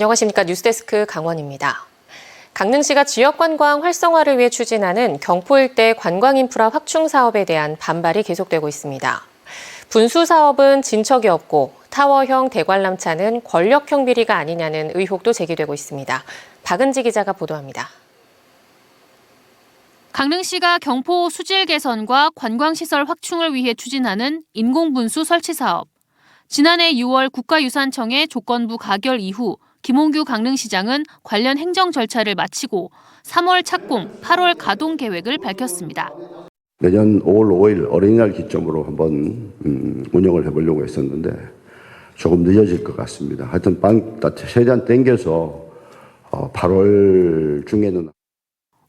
안녕하십니까. 뉴스데스크 강원입니다. 강릉시가 지역관광 활성화를 위해 추진하는 경포 일대 관광인프라 확충 사업에 대한 반발이 계속되고 있습니다. 분수 사업은 진척이 없고 타워형 대관람차는 권력형 비리가 아니냐는 의혹도 제기되고 있습니다. 박은지 기자가 보도합니다. 강릉시가 경포 수질 개선과 관광시설 확충을 위해 추진하는 인공분수 설치 사업. 지난해 6월 국가유산청의 조건부 가결 이후 김홍규 강릉시장은 관련 행정 절차를 마치고 3월 착공, 8월 가동 계획을 밝혔습니다. 내년 5월 5일 어린이날 기점으로 한번 운영을 해보려고 했었는데 조금 늦어질 것 같습니다. 하여튼 최대한 땡겨서 8월 중에는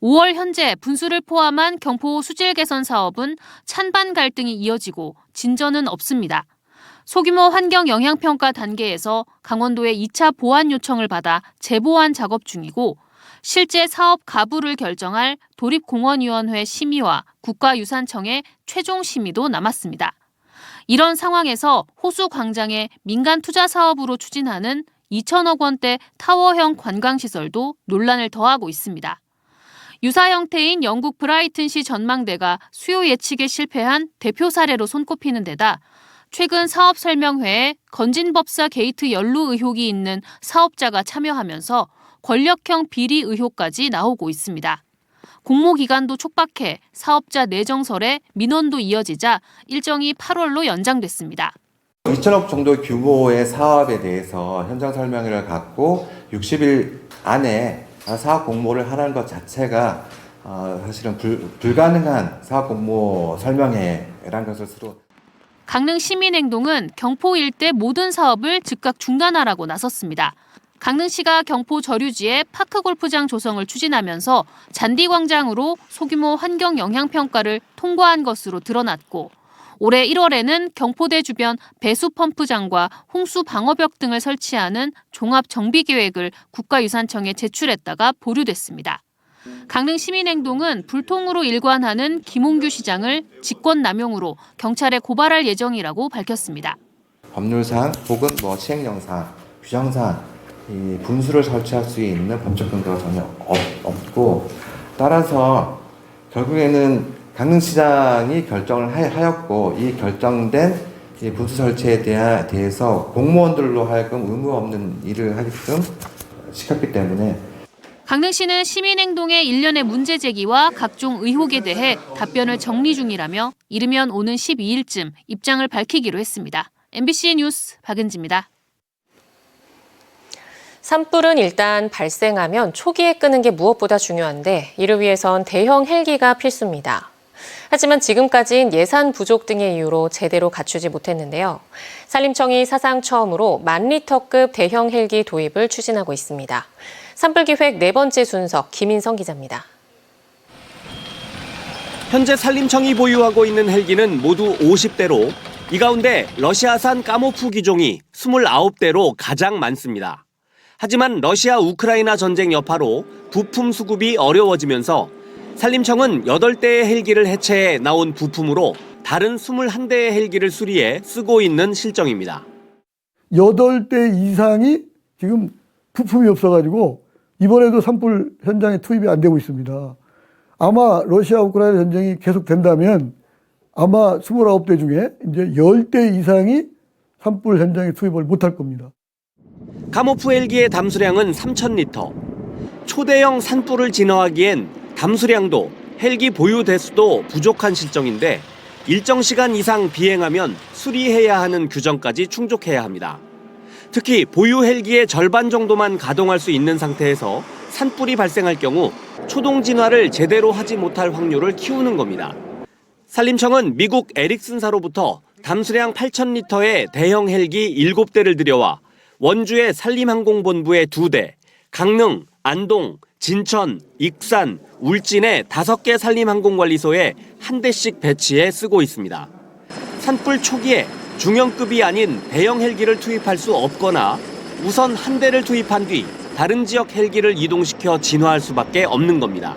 5월 현재 분수를 포함한 경포 수질 개선 사업은 찬반 갈등이 이어지고 진전은 없습니다. 소규모 환경 영향평가 단계에서 강원도의 2차 보완 요청을 받아 재보완 작업 중이고 실제 사업 가부를 결정할 도립공원위원회 심의와 국가유산청의 최종 심의도 남았습니다. 이런 상황에서 호수 광장의 민간 투자 사업으로 추진하는 2천억 원대 타워형 관광시설도 논란을 더하고 있습니다. 유사 형태인 영국 브라이튼시 전망대가 수요 예측에 실패한 대표 사례로 손꼽히는 데다 최근 사업 설명회에 건진법사 게이트 연루 의혹이 있는 사업자가 참여하면서 권력형 비리 의혹까지 나오고 있습니다. 공모 기간도 촉박해 사업자 내정설에 민원도 이어지자 일정이 8월로 연장됐습니다. 2천억 정도 규모의 사업에 대해서 현장 설명회를 갖고 60일 안에 사업 공모를 하는 것 자체가 사실은 불가능한 사업 공모 설명회라는 것을 스스로 강릉 시민행동은 경포 일대 모든 사업을 즉각 중단하라고 나섰습니다. 강릉시가 경포 저류지에 파크골프장 조성을 추진하면서 잔디광장으로 소규모 환경 영향평가를 통과한 것으로 드러났고 올해 1월에는 경포대 주변 배수펌프장과 홍수방어벽 등을 설치하는 종합정비계획을 국가유산청에 제출했다가 보류됐습니다. 강릉 시민행동은 불통으로 일관하는 김홍규 시장을 직권남용으로 경찰에 고발할 예정이라고 밝혔습니다. 법률상 혹은 시행령상, 규정상 이 분수를 설치할 수 있는 법적 근거가 전혀 없고 따라서 결국에는 강릉시장이 결정을 하였고 이 결정된 이 분수 설치에 대해서 공무원들로 하여금 의무 없는 일을 하게끔 시켰기 때문에 강릉시는 시민행동의 일련의 문제 제기와 각종 의혹에 대해 답변을 정리 중이라며 이르면 오는 12일쯤 입장을 밝히기로 했습니다. MBC 뉴스 박은지입니다. 산불은 일단 발생하면 초기에 끄는 게 무엇보다 중요한데 이를 위해선 대형 헬기가 필수입니다. 하지만 지금까지는 예산 부족 등의 이유로 제대로 갖추지 못했는데요. 산림청이 사상 처음으로 10,000리터급 대형 헬기 도입을 추진하고 있습니다. 산불기획 4번째 순서 김인성 기자입니다. 현재 산림청이 보유하고 있는 헬기는 모두 50대로 이 가운데 러시아산 까모프 기종이 29대로 가장 많습니다. 하지만 러시아 우크라이나 전쟁 여파로 부품 수급이 어려워지면서 산림청은 8대의 헬기를 해체해 나온 부품으로 다른 21대의 헬기를 수리해 쓰고 있는 실정입니다. 8대 이상이 지금 부품이 없어가지고 이번에도 산불 현장에 투입이 안 되고 있습니다. 아마 러시아 우크라이나 전쟁이 계속된다면 아마 29대 중에 이제 10대 이상이 산불 현장에 투입을 못할 겁니다. 카모프 헬기의 담수량은 3,000리터. 초대형 산불을 진화하기엔 담수량도 헬기 보유 대수도 부족한 실정인데 일정 시간 이상 비행하면 수리해야 하는 규정까지 충족해야 합니다. 특히 보유 헬기의 절반 정도만 가동할 수 있는 상태에서 산불이 발생할 경우 초동 진화를 제대로 하지 못할 확률을 키우는 겁니다. 산림청은 미국 에릭슨사로부터 담수량 8,000리터의 대형 헬기 7대를 들여와 원주의 산림항공본부에 2대, 강릉, 안동, 진천, 익산, 울진의 5개 산림항공관리소에 1대씩 배치해 쓰고 있습니다. 산불 초기에 중형급이 아닌 대형 헬기를 투입할 수 없거나 우선 1대를 투입한 뒤 다른 지역 헬기를 이동시켜 진화할 수밖에 없는 겁니다.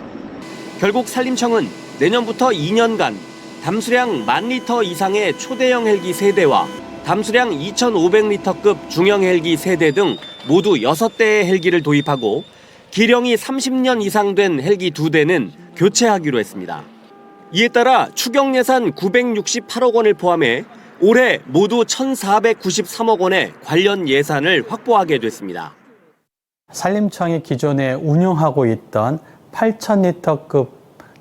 결국 산림청은 내년부터 2년간 담수량 10,000리터 이상의 초대형 헬기 3대와 담수량 2,500리터급 중형 헬기 3대 등 모두 6대의 헬기를 도입하고 기령이 30년 이상 된 헬기 2대는 교체하기로 했습니다. 이에 따라 추경 예산 968억 원을 포함해 올해 모두 1,493억 원의 관련 예산을 확보하게 됐습니다. 산림청이 기존에 운영하고 있던 8,000리터급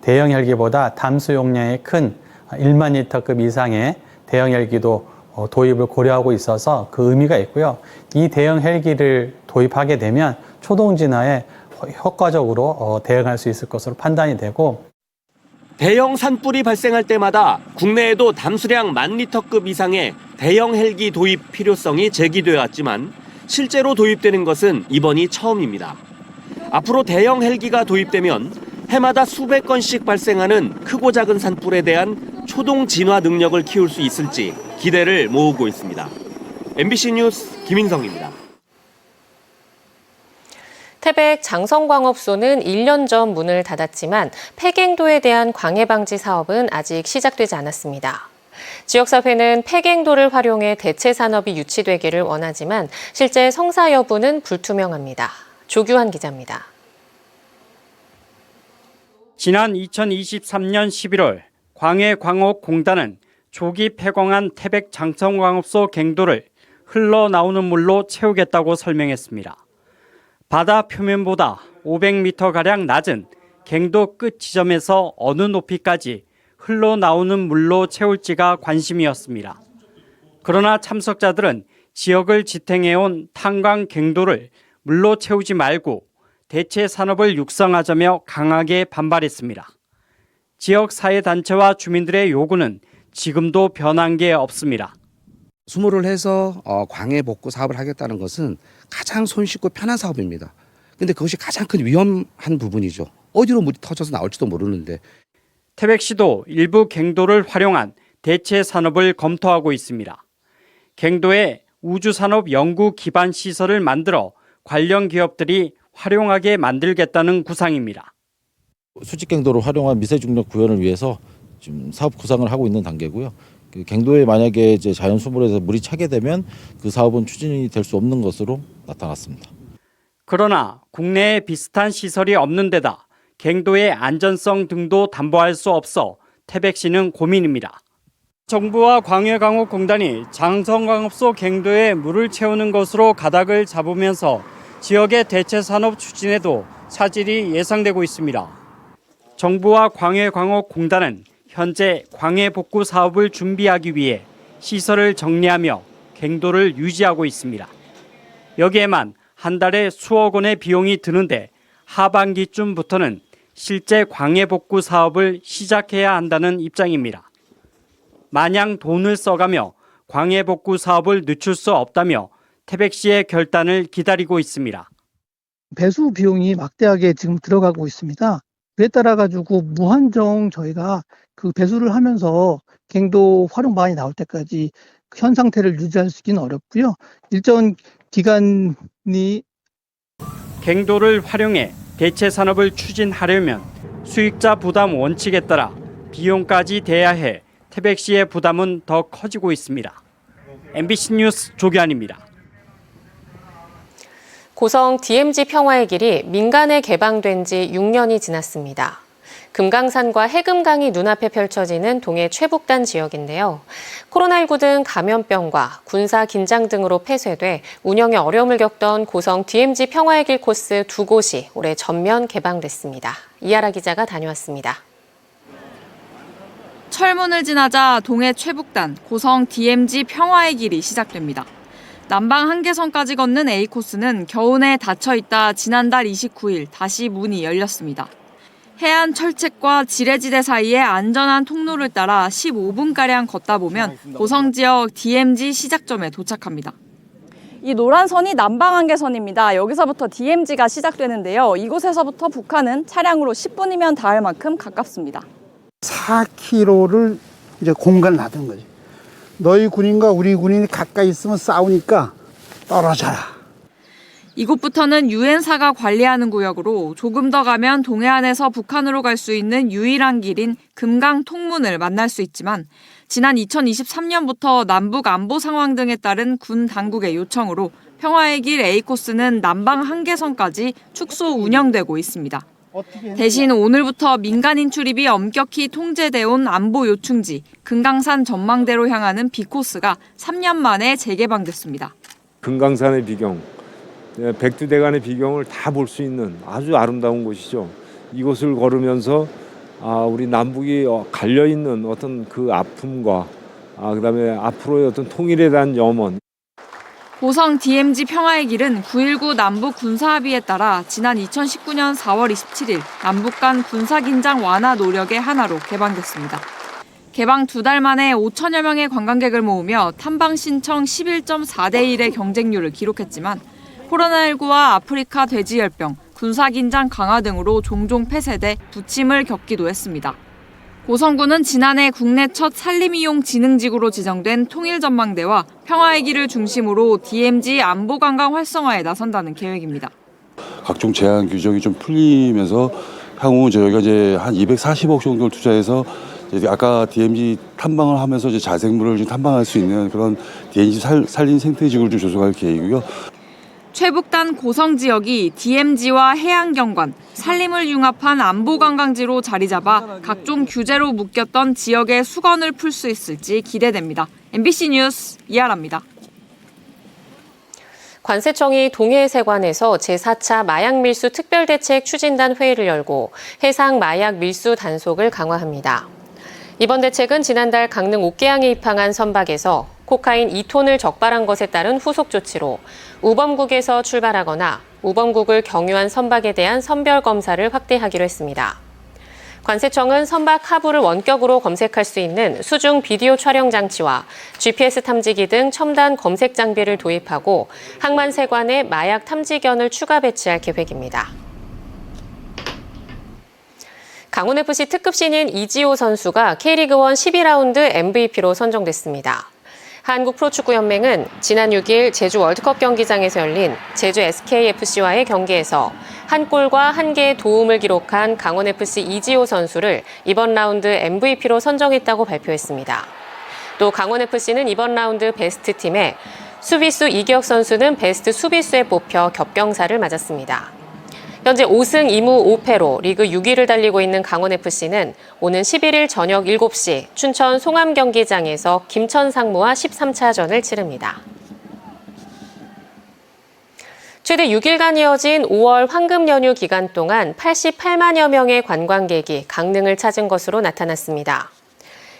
대형 헬기보다 담수 용량이 큰 1만 리터급 이상의 대형 헬기도 도입을 고려하고 있어서 그 의미가 있고요. 이 대형 헬기를 도입하게 되면 초동 진화에 효과적으로 대응할 수 있을 것으로 판단이 되고, 대형 산불이 발생할 때마다 국내에도 담수량 10,000리터급 이상의 대형 헬기 도입 필요성이 제기되어 왔지만 실제로 도입되는 것은 이번이 처음입니다. 앞으로 대형 헬기가 도입되면 해마다 수백 건씩 발생하는 크고 작은 산불에 대한 초동 진화 능력을 키울 수 있을지 기대를 모으고 있습니다. MBC 뉴스 김인성입니다. 태백 장성광업소는 1년 전 문을 닫았지만 폐갱도에 대한 광해 방지 사업은 아직 시작되지 않았습니다. 지역사회는 폐갱도를 활용해 대체 산업이 유치되기를 원하지만 실제 성사 여부는 불투명합니다. 조규환 기자입니다. 지난 2023년 11월 광해광업공단은 조기 폐광한 태백 장성광업소 갱도를 흘러나오는 물로 채우겠다고 설명했습니다. 바다 표면보다 500m가량 낮은 갱도 끝 지점에서 어느 높이까지 흘러나오는 물로 채울지가 관심이었습니다. 그러나 참석자들은 지역을 지탱해온 탄광 갱도를 물로 채우지 말고 대체 산업을 육성하자며 강하게 반발했습니다. 지역 사회단체와 주민들의 요구는 지금도 변한 게 없습니다. 수모를 해서 광해 복구 사업을 하겠다는 것은 가장 손쉽고 편한 사업입니다. 근데 그것이 가장 큰 위험한 부분이죠. 어디로 물이 터져서 나올지도 모르는데. 태백시도 일부 갱도를 활용한 대체 산업을 검토하고 있습니다. 갱도에 우주산업 연구 기반 시설을 만들어 관련 기업들이 활용하게 만들겠다는 구상입니다. 수직갱도를 활용한 미세중력 구현을 위해서 지금 사업 구상을 하고 있는 단계고요. 그 갱도에 만약에 이제 자연 수몰에서 물이 차게 되면 그 사업은 추진이 될 수 없는 것으로 나타났습니다. 그러나 국내에 비슷한 시설이 없는 데다 갱도의 안전성 등도 담보할 수 없어 태백시는 고민입니다. 정부와 광해광업공단이 장성광업소 갱도에 물을 채우는 것으로 가닥을 잡으면서 지역의 대체 산업 추진에도 차질이 예상되고 있습니다. 정부와 광해광업공단은 현재 광해 복구 사업을 준비하기 위해 시설을 정리하며 갱도를 유지하고 있습니다. 여기에만 한 달에 수억 원의 비용이 드는데 하반기쯤부터는 실제 광해 복구 사업을 시작해야 한다는 입장입니다. 마냥 돈을 써가며 광해 복구 사업을 늦출 수 없다며 태백시의 결단을 기다리고 있습니다. 배수 비용이 막대하게 지금 들어가고 있습니다. 그에 따라 가지고 무한정 저희가 그 배수를 하면서 갱도 활용 방안이 나올 때까지 현 상태를 유지할 수 있기는 어렵고요. 일정 기간이 갱도를 활용해 대체 산업을 추진하려면 수익자 부담 원칙에 따라 비용까지 대야해 태백시의 부담은 더 커지고 있습니다. MBC 뉴스 조규환입니다. 고성 DMZ 평화의 길이 민간에 개방된 지 6년이 지났습니다. 금강산과 해금강이 눈앞에 펼쳐지는 동해 최북단 지역인데요. 코로나19 등 감염병과 군사 긴장 등으로 폐쇄돼 운영에 어려움을 겪던 고성 DMZ 평화의 길 코스 2곳이 올해 전면 개방됐습니다. 이하라 기자가 다녀왔습니다. 철문을 지나자 동해 최북단 고성 DMZ 평화의 길이 시작됩니다. 남방 한계선까지 걷는 A코스는 겨우내 닫혀있다 지난달 29일 다시 문이 열렸습니다. 해안 철책과 지뢰지대 사이의 안전한 통로를 따라 15분가량 걷다 보면 고성 지역 DMZ 시작점에 도착합니다. 이 노란 선이 남방 한계선입니다. 여기서부터 DMZ가 시작되는데요. 이곳에서부터 북한은 차량으로 10분이면 닿을 만큼 가깝습니다. 4km를 이제 공간을 놔둔 거지. 너희 군인과 우리 군인이 가까이 있으면 싸우니까 떨어져라. 이곳부터는 유엔사가 관리하는 구역으로 조금 더 가면 동해안에서 북한으로 갈 수 있는 유일한 길인 금강 통문을 만날 수 있지만 지난 2023년부터 남북 안보 상황 등에 따른 군 당국의 요청으로 평화의 길 A코스는 남방 한계선까지 축소 운영되고 있습니다. 대신 오늘부터 민간인 출입이 엄격히 통제돼 온 안보 요충지 금강산 전망대로 향하는 B코스가 3년 만에 재개방됐습니다. 금강산의 비경, 백두대간의 비경을 다 볼 수 있는 아주 아름다운 곳이죠. 이곳을 걸으면서 우리 남북이 갈려있는 어떤 그 아픔과 그다음에 앞으로의 어떤 통일에 대한 염원. 고성 DMZ 평화의 길은 9.19 남북 군사합의에 따라 지난 2019년 4월 27일 남북 간 군사긴장 완화 노력의 하나로 개방됐습니다. 개방 2달 만에 5천여 명의 관광객을 모으며 탐방 신청 11.4대 1의 경쟁률을 기록했지만 코로나19와 아프리카 돼지열병, 군사긴장 강화 등으로 종종 폐쇄돼 부침을 겪기도 했습니다. 고성군은 지난해 국내 첫 산림이용 지능지구로 지정된 통일전망대와 평화의 길을 중심으로 DMZ 안보관광 활성화에 나선다는 계획입니다. 각종 제한 규정이 좀 풀리면서 향후 저희가 이제 한 240억 정도를 투자해서 아까 DMZ 탐방을 하면서 이제 자생물을 좀 탐방할 수 있는 그런 DMZ 산림 생태지구를 좀 조성할 계획이고요. 최북단 고성 지역이 DMZ와 해양경관, 산림을 융합한 안보관광지로 자리 잡아 각종 규제로 묶였던 지역의 수건을 풀 수 있을지 기대됩니다. MBC 뉴스 이하라입니다. 관세청이 동해세관에서 제4차 마약밀수 특별대책 추진단 회의를 열고 해상 마약 밀수 단속을 강화합니다. 이번 대책은 지난달 강릉 옥계항에 입항한 선박에서 코카인 2톤을 적발한 것에 따른 후속 조치로 우범국에서 출발하거나 우범국을 경유한 선박에 대한 선별 검사를 확대하기로 했습니다. 관세청은 선박 하부를 원격으로 검색할 수 있는 수중 비디오 촬영 장치와 GPS 탐지기 등 첨단 검색 장비를 도입하고 항만세관에 마약 탐지견을 추가 배치할 계획입니다. 강원FC 특급 신인 이지호 선수가 K리그1 12라운드 MVP로 선정됐습니다. 한국프로축구연맹은 지난 6일 제주 월드컵 경기장에서 열린 제주 SKFC와의 경기에서 한 골과 한 개의 도움을 기록한 강원FC 이지호 선수를 이번 라운드 MVP로 선정했다고 발표했습니다. 또 강원FC는 이번 라운드 베스트팀에 수비수 이기혁 선수는 베스트 수비수에 뽑혀 겹경사를 맞았습니다. 현재 5승 2무 5패로 리그 6위를 달리고 있는 강원FC는 오는 11일 저녁 7시 춘천 송암 경기장에서 김천 상무와 13차전을 치릅니다. 최대 6일간 이어진 5월 황금 연휴 기간 동안 88만여 명의 관광객이 강릉을 찾은 것으로 나타났습니다.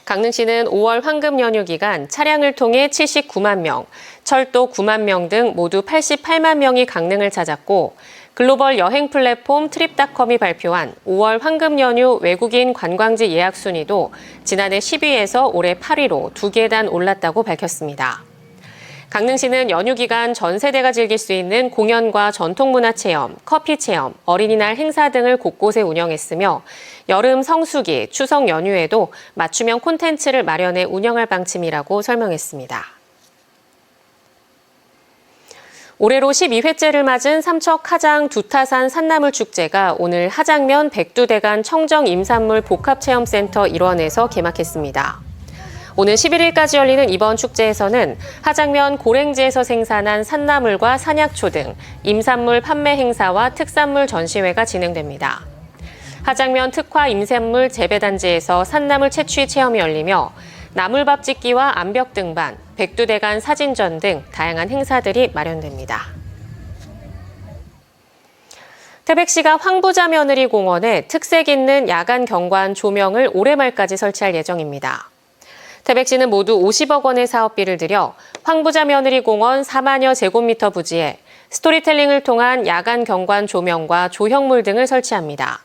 강릉시는 5월 황금 연휴 기간 차량을 통해 79만 명, 철도 9만 명 등 모두 88만 명이 강릉을 찾았고 글로벌 여행 플랫폼 트립닷컴이 발표한 5월 황금 연휴 외국인 관광지 예약 순위도 지난해 10위에서 올해 8위로 2계단 올랐다고 밝혔습니다. 강릉시는 연휴 기간 전 세대가 즐길 수 있는 공연과 전통문화 체험, 커피 체험, 어린이날 행사 등을 곳곳에 운영했으며 여름 성수기, 추석 연휴에도 맞춤형 콘텐츠를 마련해 운영할 방침이라고 설명했습니다. 올해로 12회째를 맞은 삼척 하장 두타산 산나물 축제가 오늘 하장면 백두대간 청정 임산물 복합체험센터 일원에서 개막했습니다. 오는 11일까지 열리는 이번 축제에서는 하장면 고랭지에서 생산한 산나물과 산약초 등 임산물 판매 행사와 특산물 전시회가 진행됩니다. 하장면 특화 임산물 재배단지에서 산나물 채취 체험이 열리며 나물밥 짓기와 암벽 등반, 백두대간 사진전 등 다양한 행사들이 마련됩니다. 태백시가 황부자 며느리 공원에 특색 있는 야간 경관 조명을 올해 말까지 설치할 예정입니다. 태백시는 모두 50억 원의 사업비를 들여 황부자 며느리 공원 4만여 제곱미터 부지에 스토리텔링을 통한 야간 경관 조명과 조형물 등을 설치합니다.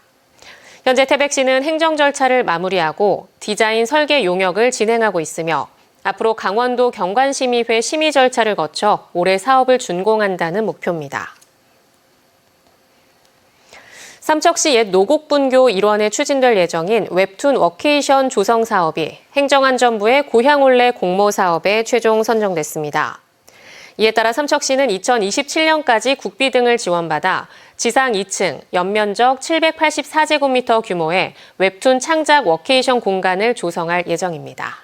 현재 태백시는 행정 절차를 마무리하고 디자인 설계 용역을 진행하고 있으며 앞으로 강원도 경관심의회 심의 절차를 거쳐 올해 사업을 준공한다는 목표입니다. 삼척시 옛 노곡분교 일원에 추진될 예정인 웹툰 워케이션 조성 사업이 행정안전부의 고향올레 공모 사업에 최종 선정됐습니다. 이에 따라 삼척시는 2027년까지 국비 등을 지원받아 지상 2층, 연면적 784제곱미터 규모의 웹툰 창작 워케이션 공간을 조성할 예정입니다.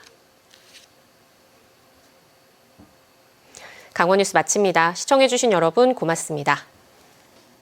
강원뉴스 마칩니다. 시청해주신 여러분 고맙습니다.